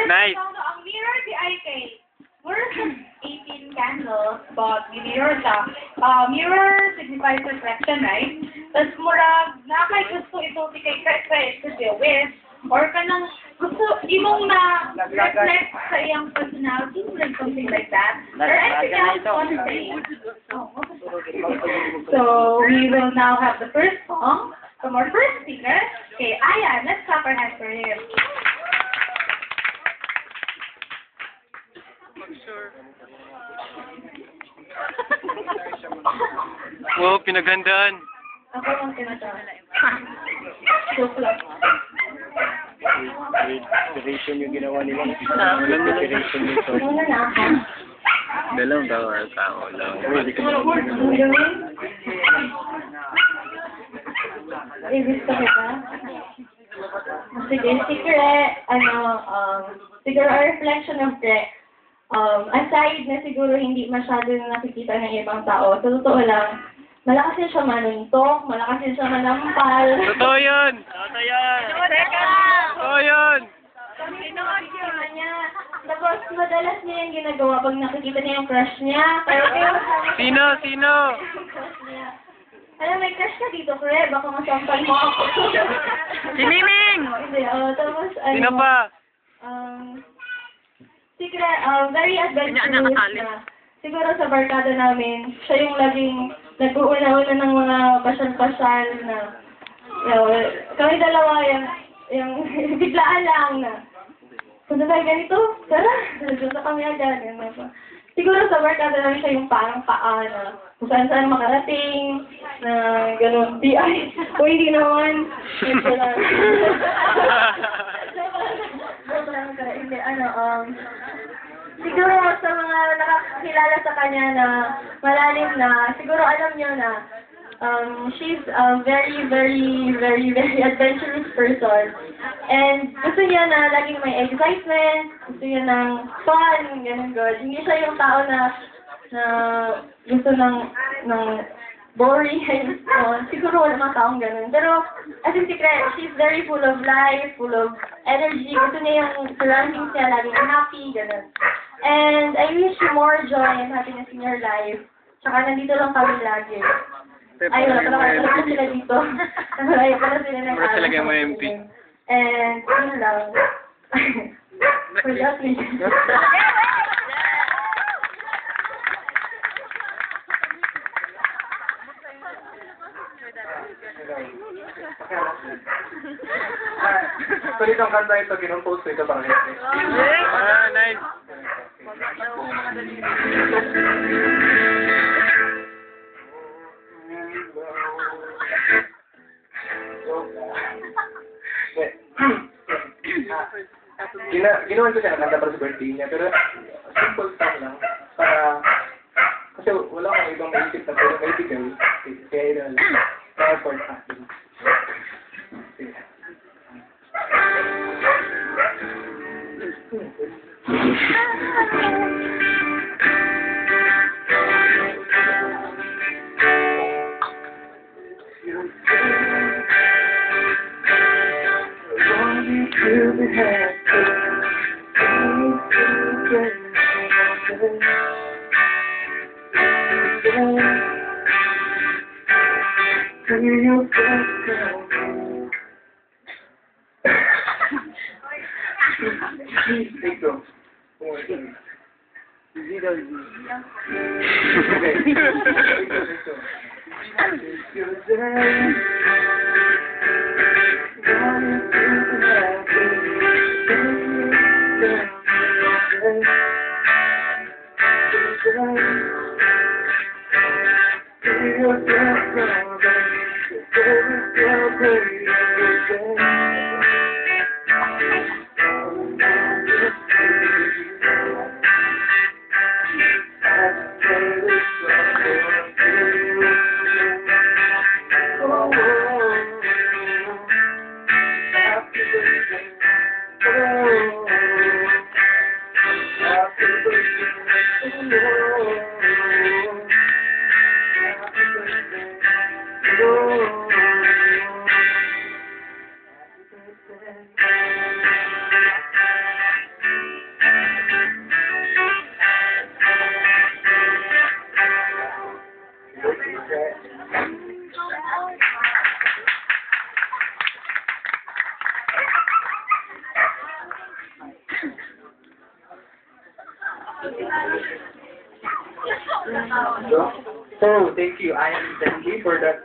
Nice. Ang mirror di ay kay worth 18 candles, but the mirror sa mirror signifies reflection, right? Tapos murag na kay gusto ito si kay to be a wish or kanang gusto imong na reflect sa iyang personality, like something like that. Or anything else you want to say. So we will now have the first song from our first speaker. Okay, Ayan, let's clap our hands for him. Wow, pinagandaan. Ako ang tinatawag. Joke lang. Inspiration yung ginawa nila. Inspiration nito. Ano na ako? Dalawang tao lang. Ibig ko kita? Sige, secret, siguro a reflection of Greg. Aside na siguro hindi masyado na nakikita ng ibang tao, sa totoo lang, malakas din siya manuntok, malakas din siya manampal. Totoo yun! Totoo yun! Totoo yun! Nakikita niya. Tapos, madalas niya yung ginagawa pag nakikita niya yung crush niya. Pero, Sino? Sino? crush niya. Alam, may crush ka dito, Kure. Baka masampal mo ako. Si Miming! Hindi, tapos, Sino pa? Secret, very adventurous na. Siguro sa barkada namin, siya yung laging nag-uuna-una ng mga pasyal-pasyal na, kami dalawa yung biglaan lang na, punta tayo ganito, tara, nagpunta kami agad. Siguro sa barkada namin siya yung parang paa na kung saan-saan makarating, na gano'n, di ay, o hindi naman, ito lang. Hindi, siguro sa mga nakakilala sa kanya na malalim na, siguro alam niyo na, she's a very, very, very, very adventurous person. And gusto niya na laging may excitement, gusto niya ng fun, ganun good. Hindi siya yung tao na gusto ng boring. Siguro wala mga taong ganun. Pero, as in secret, she's very full of life, full of energy. Gusto niya yung surroundings niya, laging happy, ganun. And I wish you more joy and happiness in your life. Tsaka nandito lang kami lagi. Ay, wala pala sila dito. Ay, pala sila ng Wala sila yung MP. And, yun lang. For that reason. So, itong kanta ito, kinumpose ko ito para ito. Ah, nice. Ginawan ko siya, nakanta para sa birthday niya, pero simple song lang, para, kasi wala akong ibang maisip na pero medical, kaya yun lang, kaya effort natin. So, thank you. I am Zenji for that.